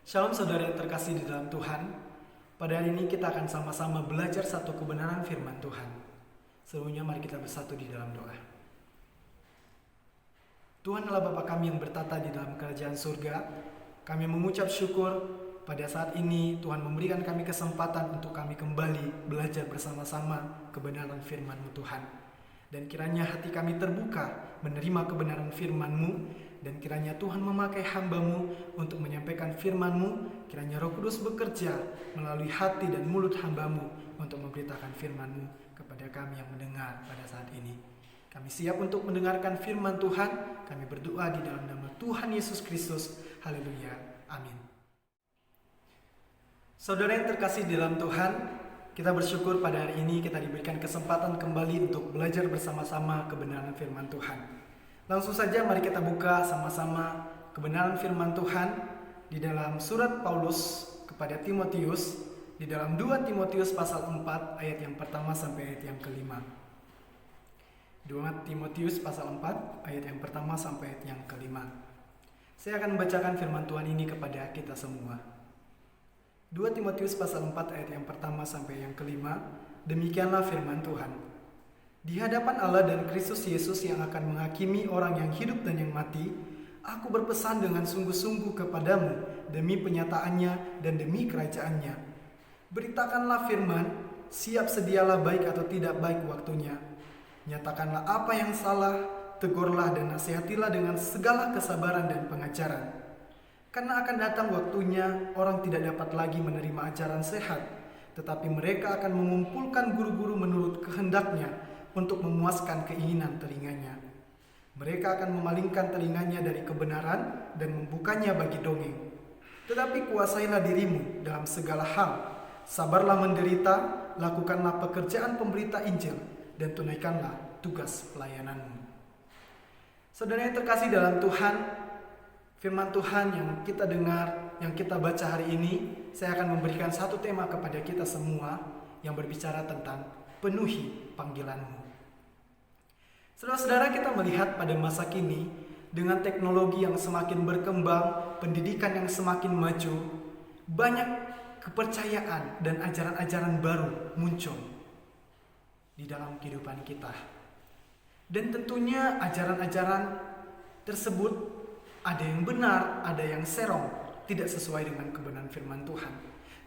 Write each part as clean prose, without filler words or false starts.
Shalom saudara yang terkasih di dalam Tuhan. Pada hari ini kita akan sama-sama belajar satu kebenaran firman Tuhan. Sebelumnya mari kita bersatu di dalam doa. Tuhan adalah Bapa kami yang bertata di dalam kerajaan surga. Kami mengucap syukur pada saat ini Tuhan memberikan kami kesempatan untuk kami kembali belajar bersama-sama kebenaran firman-Mu Tuhan. Dan kiranya hati kami terbuka menerima kebenaran firman-Mu. Dan kiranya Tuhan memakai hamba-Mu untuk menyampaikan firman-Mu. Kiranya Roh Kudus bekerja melalui hati dan mulut hamba-Mu untuk memberitakan firman-Mu kepada kami yang mendengar pada saat ini. Kami siap untuk mendengarkan firman Tuhan. Kami berdoa di dalam nama Tuhan Yesus Kristus. Haleluya. Amin. Saudara yang terkasih di dalam Tuhan, kita bersyukur pada hari ini kita diberikan kesempatan kembali untuk belajar bersama-sama kebenaran firman Tuhan. Langsung saja mari kita buka sama-sama kebenaran firman Tuhan di dalam surat Paulus kepada Timotius, di dalam 2 Timotius pasal 4 ayat yang pertama sampai ayat yang kelima. 2 Timotius pasal 4 ayat yang pertama sampai ayat yang kelima. Saya akan membacakan firman Tuhan ini kepada kita semua. 2 Timotius pasal 4 ayat yang pertama sampai yang kelima. Demikianlah firman Tuhan. Di hadapan Allah dan Kristus Yesus yang akan menghakimi orang yang hidup dan yang mati, aku berpesan dengan sungguh-sungguh kepadamu demi penyataannya dan demi kerajaannya. Beritakanlah firman, siap sedialah baik atau tidak baik waktunya. Nyatakanlah apa yang salah, tegurlah dan nasihatilah dengan segala kesabaran dan pengajaran. Karena akan datang waktunya orang tidak dapat lagi menerima ajaran sehat, tetapi mereka akan mengumpulkan guru-guru menurut kehendaknya untuk memuaskan keinginan telinganya. Mereka akan memalingkan telinganya dari kebenaran dan membukanya bagi dongeng. Tetapi kuasailah dirimu dalam segala hal. Sabarlah menderita, lakukanlah pekerjaan pemberita Injil, dan tunaikanlah tugas pelayananmu. Saudara yang terkasih dalam Tuhan, firman Tuhan yang kita dengar, yang kita baca hari ini, saya akan memberikan satu tema kepada kita semua yang berbicara tentang penuhi panggilanmu. Saudara-saudara, kita melihat pada masa kini dengan teknologi yang semakin berkembang, pendidikan yang semakin maju, banyak kepercayaan dan ajaran-ajaran baru muncul di dalam kehidupan kita. Dan tentunya ajaran-ajaran tersebut ada yang benar, ada yang serong, tidak sesuai dengan kebenaran firman Tuhan.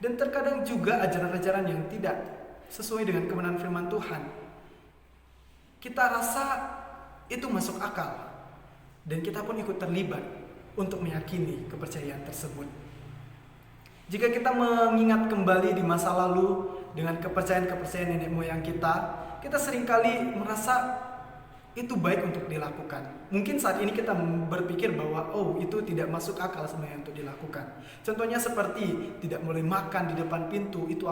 Dan terkadang juga ajaran-ajaran yang tidak sesuai dengan kebenaran firman Tuhan, kita rasa itu masuk akal, dan kita pun ikut terlibat untuk meyakini kepercayaan tersebut. Jika kita mengingat kembali di masa lalu dengan kepercayaan-kepercayaan nenek moyang kita seringkali merasa itu baik untuk dilakukan. Mungkin saat ini kita berpikir bahwa itu tidak masuk akal sebenarnya untuk dilakukan. Contohnya seperti tidak boleh makan di depan pintu, itu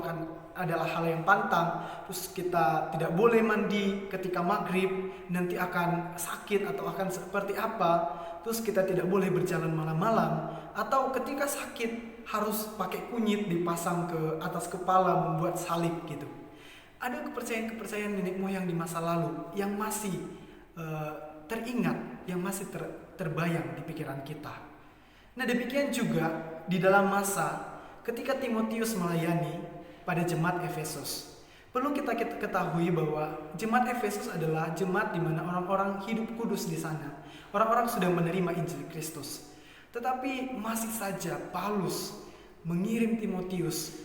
adalah hal yang pantang. Terus kita tidak boleh mandi ketika maghrib, nanti akan sakit atau akan seperti apa. Terus kita tidak boleh berjalan malam-malam, atau ketika sakit harus pakai kunyit dipasang ke atas kepala membuat salib gitu. Ada kepercayaan-kepercayaan nenek moyang di masa lalu yang masih teringat, yang masih terbayang di pikiran kita. Nah, demikian juga di dalam masa ketika Timotius melayani pada jemaat Efesus. Perlu kita ketahui bahwa jemaat Efesus adalah jemaat di mana orang-orang hidup kudus di sana. Orang-orang sudah menerima Injil Kristus. Tetapi masih saja Paulus mengirim Timotius,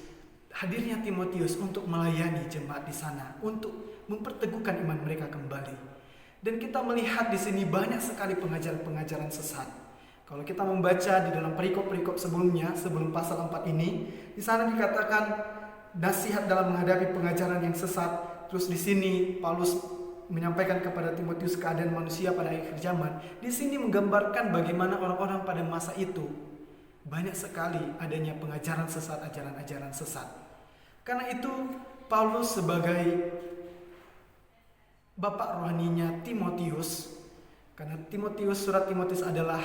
hadirnya Timotius untuk melayani jemaat di sana, untuk memperteguhkan iman mereka kembali. Dan kita melihat di sini banyak sekali pengajaran-pengajaran sesat. Kalau kita membaca di dalam perikop-perikop sebelumnya, sebelum pasal 4 ini, di sana dikatakan nasihat dalam menghadapi pengajaran yang sesat. Terus di sini Paulus menyampaikan kepada Timotius keadaan manusia pada akhir zaman. Di sini menggambarkan bagaimana orang-orang pada masa itu banyak sekali adanya pengajaran sesat, ajaran-ajaran sesat. Karena itu Paulus sebagai bapak rohaninya Timotius, karena surat Timotius adalah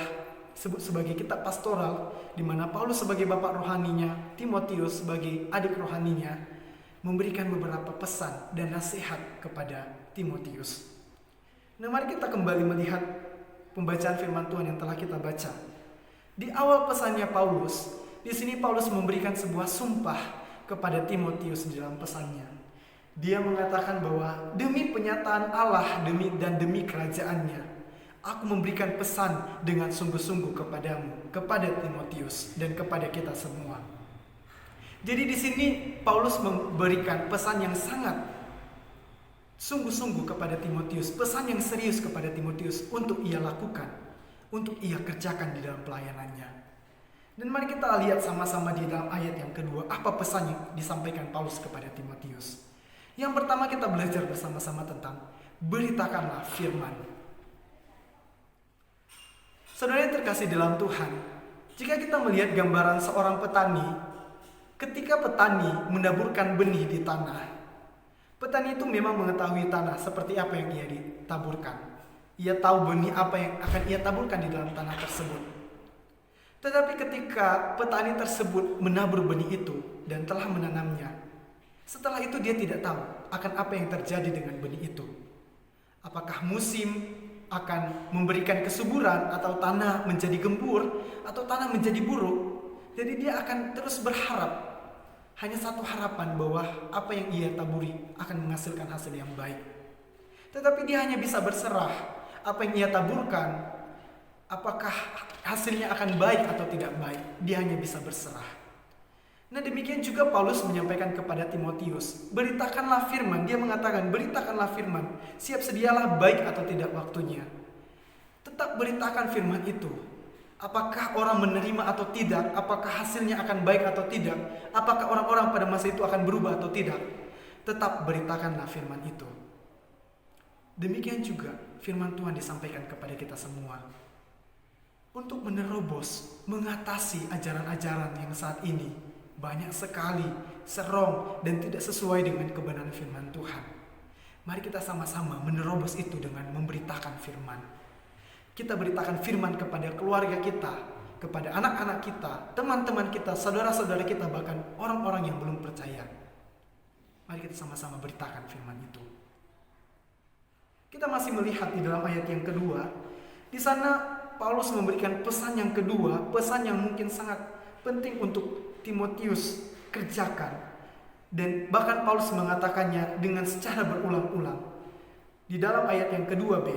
disebut sebagai kitab pastoral, di mana Paulus sebagai bapak rohaninya, Timotius sebagai adik rohaninya, memberikan beberapa pesan dan nasihat kepada Timotius. Nah, mari kita kembali melihat pembacaan firman Tuhan yang telah kita baca. Di awal pesannya Paulus, Di sini Paulus memberikan sebuah sumpah kepada Timotius di dalam pesannya. Dia mengatakan bahwa demi penyataan Allah demi kerajaannya, aku memberikan pesan dengan sungguh-sungguh kepadamu, kepada Timotius dan kepada kita semua. Jadi di sini Paulus memberikan pesan yang sangat sungguh-sungguh kepada Timotius, pesan yang serius kepada Timotius untuk ia lakukan, untuk ia kerjakan di dalam pelayanannya. Dan mari kita lihat sama-sama di dalam ayat yang kedua, apa pesan yang disampaikan Paulus kepada Timotius. Yang pertama kita belajar bersama-sama tentang beritakanlah firman. Saudara yang terkasih dalam Tuhan, jika kita melihat gambaran seorang petani, ketika petani menaburkan benih di tanah, petani itu memang mengetahui tanah seperti apa yang ia ditaburkan. Ia tahu benih apa yang akan ia taburkan di dalam tanah tersebut. Tetapi ketika petani tersebut menabur benih itu dan telah menanamnya, setelah itu dia tidak tahu akan apa yang terjadi dengan benih itu. Apakah musim akan memberikan kesuburan atau tanah menjadi gembur atau tanah menjadi buruk. Jadi dia akan terus berharap, hanya satu harapan bahwa apa yang ia taburi akan menghasilkan hasil yang baik. Tetapi dia hanya bisa berserah, apa yang ia taburkan, apakah hasilnya akan baik atau tidak baik, dia hanya bisa berserah. Nah demikian juga Paulus menyampaikan kepada Timotius, beritakanlah firman. Dia mengatakan beritakanlah firman, siap sedialah baik atau tidak waktunya. Tetap beritakan firman itu. Apakah orang menerima atau tidak, apakah hasilnya akan baik atau tidak, apakah orang-orang pada masa itu akan berubah atau tidak, tetap beritakanlah firman itu. Demikian juga firman Tuhan disampaikan kepada kita semua, untuk menerobos, mengatasi ajaran-ajaran yang saat ini banyak sekali serong dan tidak sesuai dengan kebenaran firman Tuhan. Mari kita sama-sama menerobos itu dengan memberitakan firman. Kita beritakan firman kepada keluarga kita, kepada anak-anak kita, teman-teman kita, saudara-saudara kita, bahkan orang-orang yang belum percaya. Mari kita sama-sama beritakan firman itu. Kita masih melihat di dalam ayat yang kedua, di sana Paulus memberikan pesan yang kedua, pesan yang mungkin sangat penting untuk Timotius kerjakan. Dan bahkan Paulus mengatakannya dengan secara berulang-ulang. Di dalam ayat yang kedua B,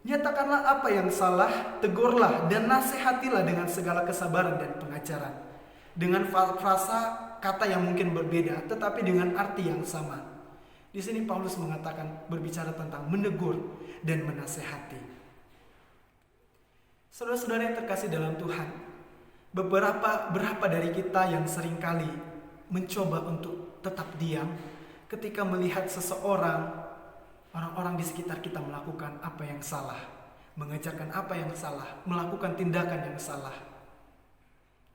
nyatakanlah apa yang salah, tegurlah dan nasihatilah dengan segala kesabaran dan pengajaran. Dengan frasa kata yang mungkin berbeda, tetapi dengan arti yang sama. Di sini Paulus mengatakan, berbicara tentang menegur dan menasehati. Saudara-saudara yang terkasih dalam Tuhan, berapa dari kita yang seringkali mencoba untuk tetap diam ketika melihat seseorang, orang-orang di sekitar kita melakukan apa yang salah, mengajarkan apa yang salah, melakukan tindakan yang salah.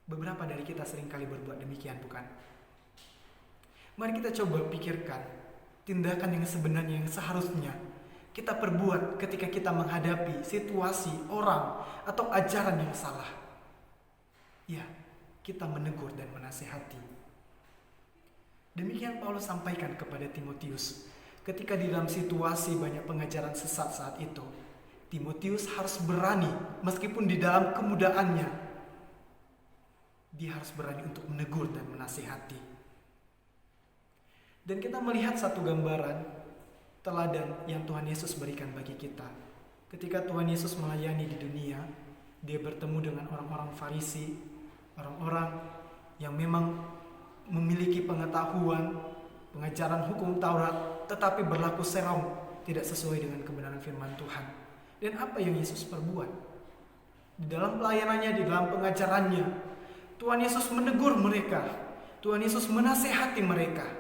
Beberapa dari kita seringkali berbuat demikian, bukan? Mari kita coba pikirkan tindakan yang sebenarnya yang seharusnya kita perbuat ketika kita menghadapi situasi, orang, atau ajaran yang salah. Ya, kita menegur dan menasihati. Demikian Paulus sampaikan kepada Timotius. Ketika di dalam situasi banyak pengajaran sesat saat itu, Timotius harus berani, meskipun di dalam kemudaannya, dia harus berani untuk menegur dan menasihati. Dan kita melihat satu gambaran teladan yang Tuhan Yesus berikan bagi kita. Ketika Tuhan Yesus melayani di dunia, dia bertemu dengan orang-orang Farisi, orang-orang yang memang memiliki pengetahuan, pengajaran hukum Taurat, tetapi berlaku serong, tidak sesuai dengan kebenaran firman Tuhan. Dan apa yang Yesus perbuat? Di dalam pelayanannya, di dalam pengajarannya, Tuhan Yesus menegur mereka, Tuhan Yesus menasehati mereka.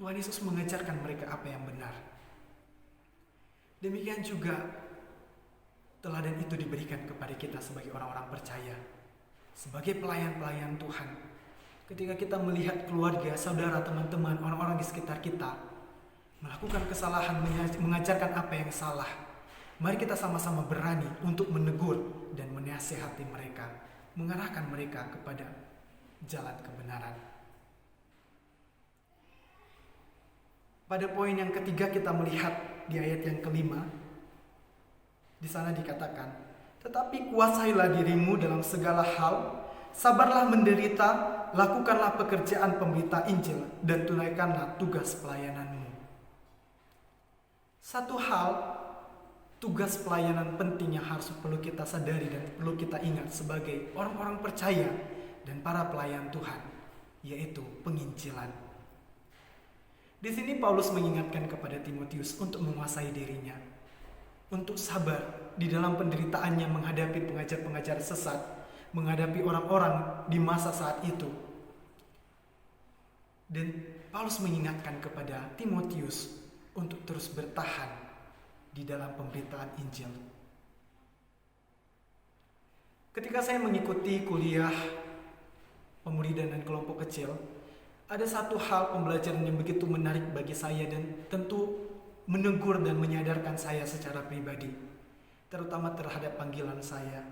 Tuhan Yesus mengajarkan mereka apa yang benar. Demikian juga teladan itu diberikan kepada kita sebagai orang-orang percaya, sebagai pelayan-pelayan Tuhan. Ketika kita melihat keluarga, saudara, teman-teman, orang-orang di sekitar kita melakukan kesalahan, mengajarkan apa yang salah, mari kita sama-sama berani untuk menegur dan menasihati mereka, mengarahkan mereka kepada jalan kebenaran. Pada poin yang ketiga kita melihat di ayat yang kelima, di sana dikatakan, Tetapi kuasailah dirimu dalam segala hal, sabarlah menderita, lakukanlah pekerjaan pemberita Injil, dan tunaikanlah tugas pelayananmu. Satu hal, tugas pelayanan penting yang harus perlu kita sadari dan perlu kita ingat sebagai orang-orang percaya dan para pelayan Tuhan, yaitu penginjilan. Di sini Paulus mengingatkan kepada Timotius untuk menguasai dirinya, untuk sabar di dalam penderitaannya menghadapi pengajar-pengajar sesat, menghadapi orang-orang di masa saat itu. Dan Paulus mengingatkan kepada Timotius untuk terus bertahan di dalam pemberitaan Injil. Ketika saya mengikuti kuliah pemuridan dan kelompok kecil, ada satu hal pembelajaran yang begitu menarik bagi saya dan tentu menegur dan menyadarkan saya secara pribadi, terutama terhadap panggilan saya.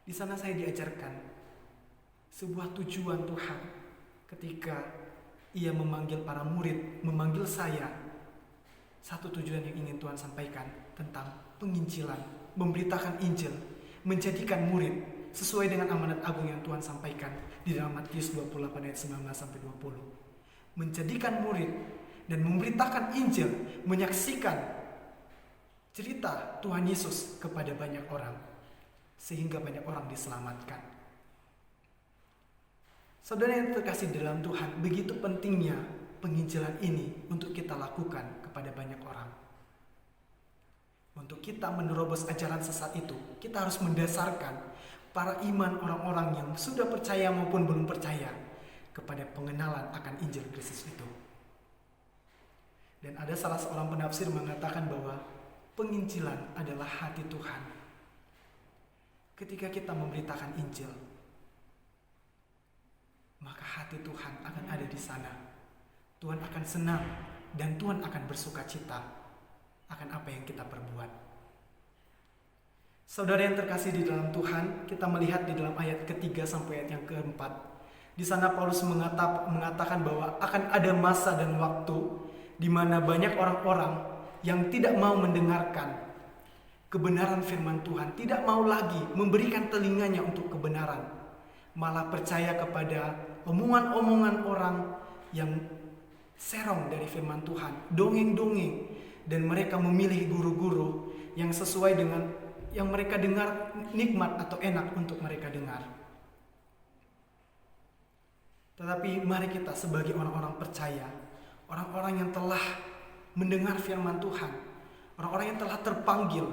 Di sana saya diajarkan sebuah tujuan Tuhan ketika Ia memanggil para murid, memanggil saya. Satu tujuan yang ingin Tuhan sampaikan tentang penginjilan, memberitakan Injil, menjadikan murid sesuai dengan amanat agung yang Tuhan sampaikan di dalam Matius 28 ayat 19-20. Menjadikan murid dan memberitakan Injil, menyaksikan cerita Tuhan Yesus kepada banyak orang, sehingga banyak orang diselamatkan. Saudara yang terkasih dalam Tuhan, begitu pentingnya penginjilan ini untuk kita lakukan kepada banyak orang. Untuk kita menerobos ajaran sesat itu, kita harus mendasarkan para iman orang-orang yang sudah percaya maupun belum percaya kepada pengenalan akan Injil Kristus itu. Dan ada salah seorang penafsir mengatakan bahwa penginjilan adalah hati Tuhan. Ketika kita memberitakan Injil, maka hati Tuhan akan ada di sana. Tuhan akan senang dan Tuhan akan bersuka cita akan apa yang kita perbuat. Saudara yang terkasih di dalam Tuhan, kita melihat di dalam ayat ketiga sampai ayat yang keempat. Di sana Paulus mengatakan bahwa akan ada masa dan waktu di mana banyak orang-orang yang tidak mau mendengarkan kebenaran firman Tuhan, tidak mau lagi memberikan telinganya untuk kebenaran, malah percaya kepada omongan-omongan orang yang serong dari firman Tuhan, dongeng-dongeng, dan mereka memilih guru-guru yang sesuai dengan yang mereka dengar nikmat atau enak untuk mereka dengar. Tetapi mari kita sebagai orang-orang percaya, orang-orang yang telah mendengar firman Tuhan, orang-orang yang telah terpanggil,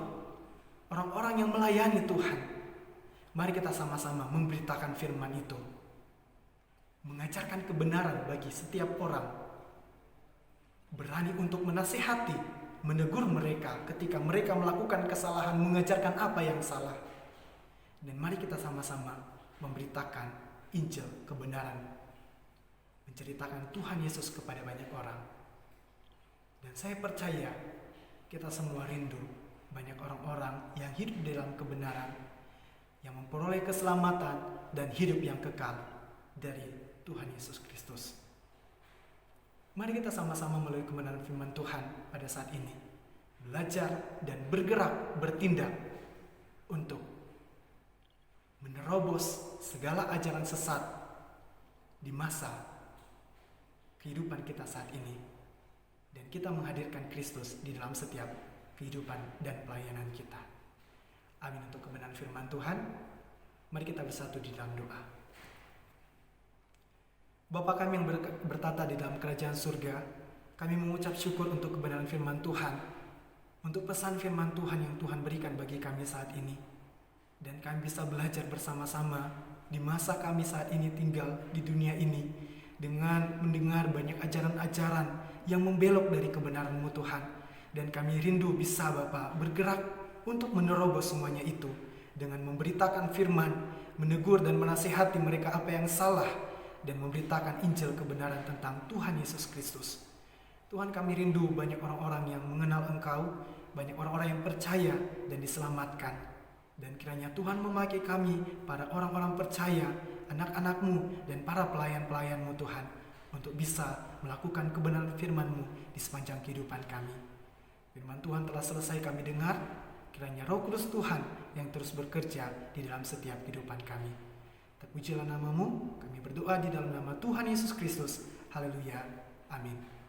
orang-orang yang melayani Tuhan, mari kita sama-sama memberitakan firman itu, mengajarkan kebenaran bagi setiap orang, berani untuk menasihati, menegur mereka ketika mereka melakukan kesalahan, mengajarkan apa yang salah. Dan mari kita sama-sama memberitakan Injil kebenaran, menceritakan Tuhan Yesus kepada banyak orang. Dan saya percaya kita semua rindu banyak orang-orang yang hidup dalam kebenaran, yang memperoleh keselamatan dan hidup yang kekal dari Tuhan Yesus Kristus. Mari kita sama-sama melalui kebenaran firman Tuhan pada saat ini, belajar dan bergerak, bertindak untuk menerobos segala ajaran sesat di masa kehidupan kita saat ini, dan kita menghadirkan Kristus di dalam setiap kehidupan dan pelayanan kita. Amin. Untuk kebenaran firman Tuhan, mari kita bersatu di dalam doa. Bapa kami yang bertata di dalam kerajaan surga, kami mengucap syukur untuk kebenaran firman Tuhan, untuk pesan firman Tuhan yang Tuhan berikan bagi kami saat ini. Dan kami bisa belajar bersama-sama di masa kami saat ini tinggal di dunia ini, dengan mendengar banyak ajaran-ajaran yang membelok dari kebenaran-Mu Tuhan. Dan kami rindu bisa Bapa bergerak untuk menerobos semuanya itu, dengan memberitakan firman, menegur dan menasihati mereka apa yang salah, dan memberitakan Injil kebenaran tentang Tuhan Yesus Kristus. Tuhan, kami rindu banyak orang-orang yang mengenal Engkau, banyak orang-orang yang percaya dan diselamatkan. Dan kiranya Tuhan memakai kami, para orang-orang percaya, anak-anak-Mu dan para pelayan-pelayan-Mu Tuhan, untuk bisa melakukan kebenaran firman-Mu di sepanjang kehidupan kami. Firman Tuhan telah selesai kami dengar, Kiranya Roh Kudus Tuhan yang terus bekerja di dalam setiap kehidupan kami. Terpujilah namamu, kami berdoa di dalam nama Tuhan Yesus Kristus. Haleluya. Amin.